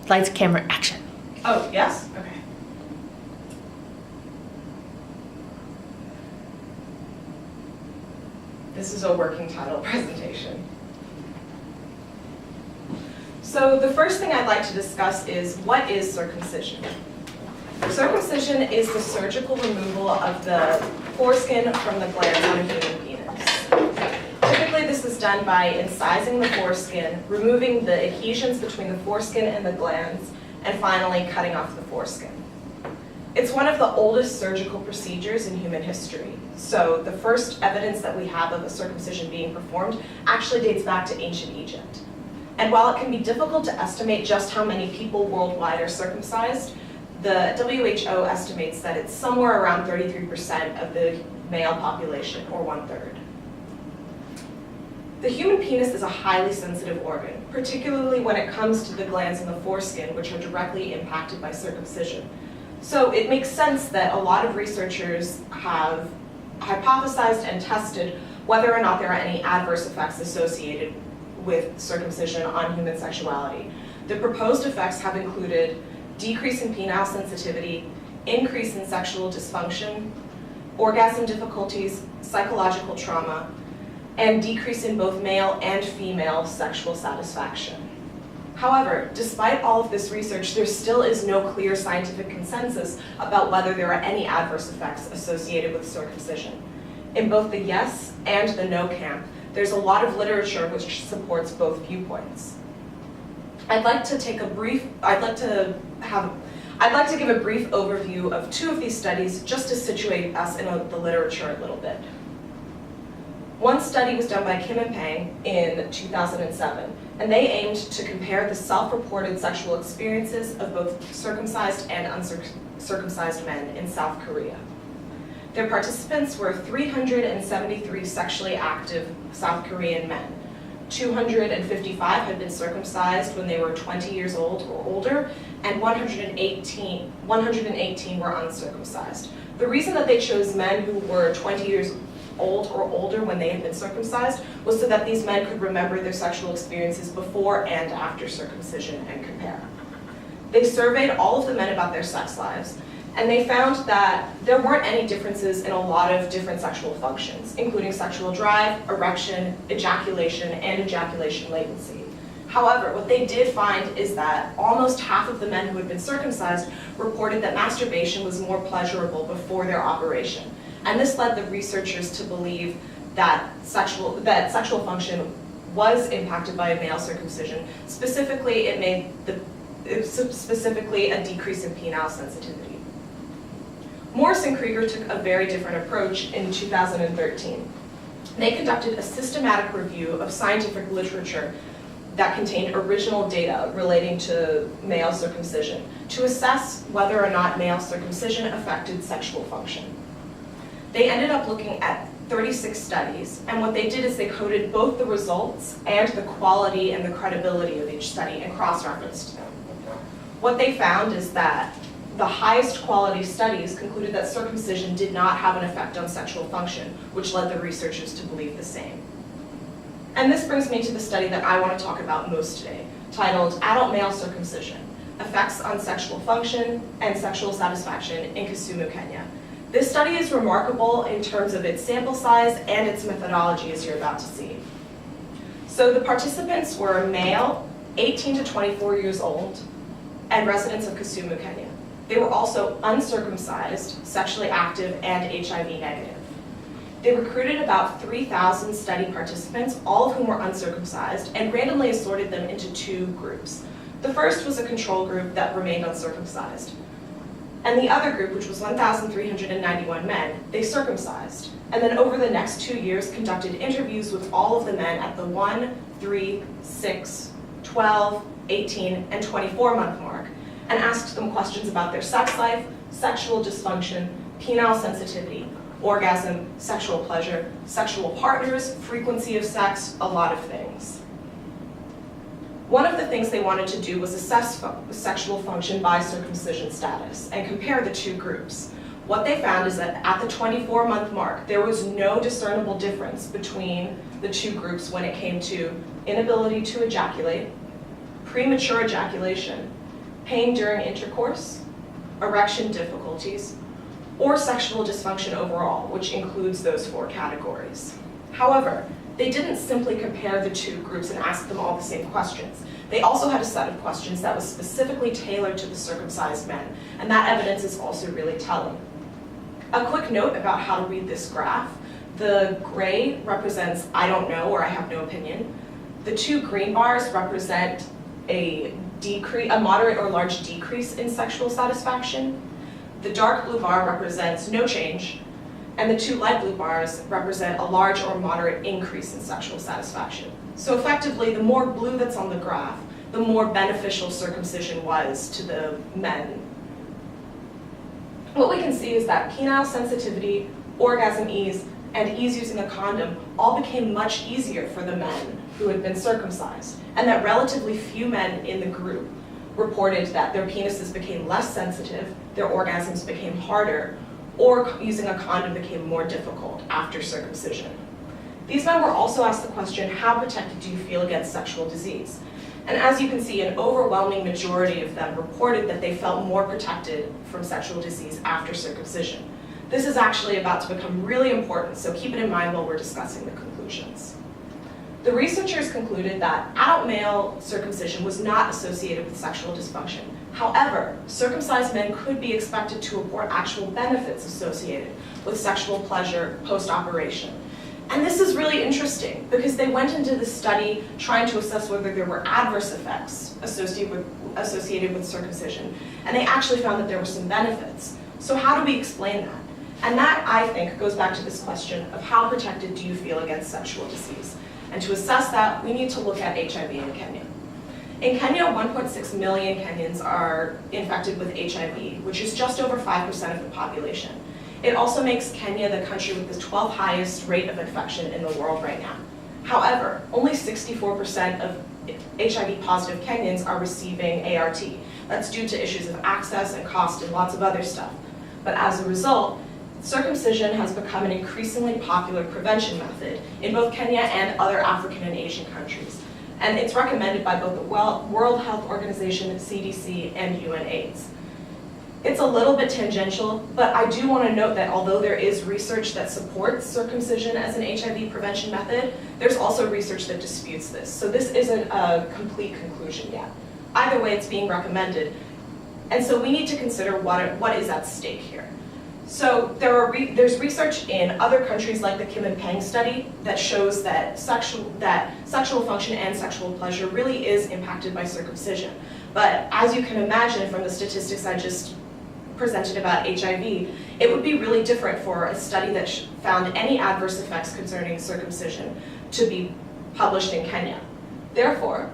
Lights, camera, action. Oh, yes? Okay. This is a working title presentation. So the first thing I'd like to discuss is, what is circumcision? Circumcision is the surgical removal of the foreskin from the glands on a human penis. Typically, this is done by incising the foreskin, removing the adhesions between the foreskin and the glands, and finally cutting off the foreskin. It's one of the oldest surgical procedures in human history. So the first evidence that we have of a circumcision being performed actually dates back to ancient Egypt. And while it can be difficult to estimate just how many people worldwide are circumcised, the WHO estimates that it's somewhere around 33% of the male population, or 1/3. The human penis is a highly sensitive organ, particularly when it comes to the glands in the foreskin, which are directly impacted by circumcision. So it makes sense that a lot of researchers have hypothesized and tested whether or not there are any adverse effects associated with circumcision on human sexuality. The proposed effects have included decrease in penile sensitivity, increase in sexual dysfunction, orgasm difficulties, psychological trauma, and decrease in both male and female sexual satisfaction. However, despite all of this research, there still is no clear scientific consensus about whether there are any adverse effects associated with circumcision. In both the yes and the no camp, there's a lot of literature which supports both viewpoints. I'd like to give a brief overview of two of these studies just to situate us in the literature a little bit. One study was done by Kim and Pang in 2007, and they aimed to compare the self-reported sexual experiences of both circumcised and uncircumcised men in South Korea. Their participants were 373 sexually active South Korean men. 255 had been circumcised when they were 20 years old or older, and 118 were uncircumcised. The reason that they chose men who were 20 years old or older when they had been circumcised was so that these men could remember their sexual experiences before and after circumcision and compare. They surveyed all of the men about their sex lives, and they found that there weren't any differences in a lot of different sexual functions, including sexual drive, erection, ejaculation, and ejaculation latency. However, what they did find is that almost half of the men who had been circumcised reported that masturbation was more pleasurable before their operation. And this led the researchers to believe that sexual function was impacted by male circumcision. Specifically, it made specifically a decrease in penile sensitivity. Morris and Krieger took a very different approach in 2013. They conducted a systematic review of scientific literature that contained original data relating to male circumcision to assess whether or not male circumcision affected sexual function. They ended up looking at 36 studies, and what they did is they coded both the results and the quality and the credibility of each study and cross-referenced them. What they found is that the highest quality studies concluded that circumcision did not have an effect on sexual function, which led the researchers to believe the same. And this brings me to the study that I want to talk about most today, titled Adult Male Circumcision, Effects on Sexual Function and Sexual Satisfaction in Kisumu, Kenya. This study is remarkable in terms of its sample size and its methodology, as you're about to see. So the participants were male, 18 to 24 years old, and residents of Kisumu, Kenya. They were also uncircumcised, sexually active, and HIV negative. They recruited about 3,000 study participants, all of whom were uncircumcised, and randomly assorted them into two groups. The first was a control group that remained uncircumcised. And the other group, which was 1,391 men, they circumcised. And then over the next 2 years, conducted interviews with all of the men at the 1, 3, 6, 12, 18, and 24-month mark, and asked them questions about their sex life, sexual dysfunction, penile sensitivity, orgasm, sexual pleasure, sexual partners, frequency of sex, a lot of things. One of the things they wanted to do was assess sexual function by circumcision status and compare the two groups. What they found is that at the 24-month mark, there was no discernible difference between the two groups when it came to inability to ejaculate, premature ejaculation, pain during intercourse, erection difficulties, or sexual dysfunction overall, which includes those 4 categories. However, they didn't simply compare the 2 groups and ask them all the same questions. They also had a set of questions that was specifically tailored to the circumcised men, and that evidence is also really telling. A quick note about how to read this graph. The gray represents I don't know or I have no opinion. The 2 green bars represent a moderate or large decrease in sexual satisfaction. The dark blue bar represents no change, and the 2 light blue bars represent a large or moderate increase in sexual satisfaction. So effectively, the more blue that's on the graph, the more beneficial circumcision was to the men. What we can see is that penile sensitivity, orgasm ease, and ease using a condom all became much easier for the men who had been circumcised, and that relatively few men in the group reported that their penises became less sensitive, their orgasms became harder, or using a condom became more difficult after circumcision. These men were also asked the question, how protected do you feel against sexual disease? And as you can see, an overwhelming majority of them reported that they felt more protected from sexual disease after circumcision. This is actually about to become really important, so keep it in mind while we're discussing the conclusions. The researchers concluded that adult male circumcision was not associated with sexual dysfunction. However, circumcised men could be expected to report actual benefits associated with sexual pleasure post-operation. And this is really interesting because they went into the study trying to assess whether there were adverse effects associated with circumcision, and they actually found that there were some benefits. So how do we explain that? And that, I think, goes back to this question of how protected do you feel against sexual disease? And to assess that, we need to look at HIV in Kenya. In Kenya, 1.6 million Kenyans are infected with HIV, which is just over 5% of the population. It also makes Kenya the country with the 12th highest rate of infection in the world right now. However, only 64% of HIV-positive Kenyans are receiving ART. That's due to issues of access and cost and lots of other stuff. But as a result, circumcision has become an increasingly popular prevention method in both Kenya and other African and Asian countries. And it's recommended by both the World Health Organization, CDC, and UNAIDS. It's a little bit tangential, but I do want to note that although there is research that supports circumcision as an HIV prevention method, there's also research that disputes this. So this isn't a complete conclusion yet. Either way, it's being recommended. And so we need to consider what is at stake here. So there's research in other countries like the Kim and Pang study that shows that sexual function and sexual pleasure really is impacted by circumcision. But as you can imagine from the statistics I just presented about HIV, it would be really different for a study that found any adverse effects concerning circumcision to be published in Kenya. Therefore,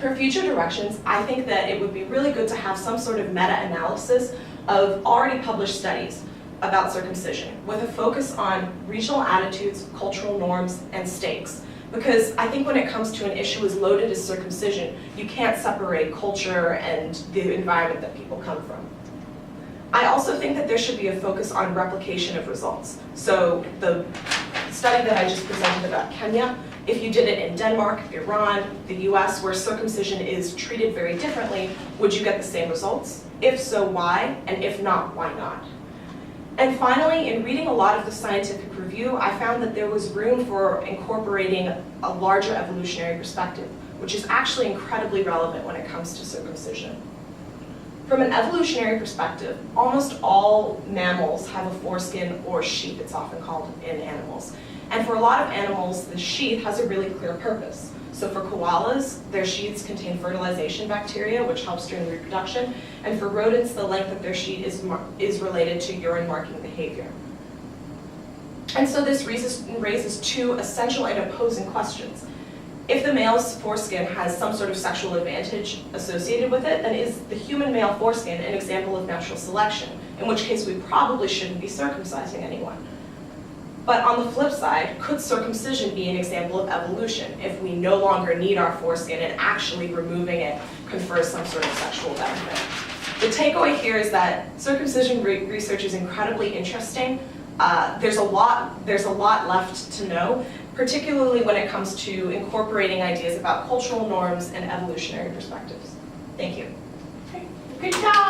for future directions, I think that it would be really good to have some sort of meta-analysis of already published studies about circumcision with a focus on regional attitudes, cultural norms, and stakes. Because I think when it comes to an issue as loaded as circumcision, you can't separate culture and the environment that people come from. I also think that there should be a focus on replication of results. So the study that I just presented about Kenya, if you did it in Denmark, Iran, the US, where circumcision is treated very differently, would you get the same results? If so, why? And if not, why not? And finally, in reading a lot of the scientific review, I found that there was room for incorporating a larger evolutionary perspective, which is actually incredibly relevant when it comes to circumcision. From an evolutionary perspective, almost all mammals have a foreskin or sheath, it's often called in animals. And for a lot of animals, the sheath has a really clear purpose. So for koalas, their sheaths contain fertilization bacteria, which helps during reproduction. And for rodents, the length of their sheath is related to urine marking behavior. And so this raises 2 essential and opposing questions. If the male's foreskin has some sort of sexual advantage associated with it, then is the human male foreskin an example of natural selection, in which case we probably shouldn't be circumcising anyone. But on the flip side, could circumcision be an example of evolution if we no longer need our foreskin and actually removing it confers some sort of sexual benefit? The takeaway here is that circumcision research is incredibly interesting. There's a lot left to know, particularly when it comes to incorporating ideas about cultural norms and evolutionary perspectives. Thank you. Good job.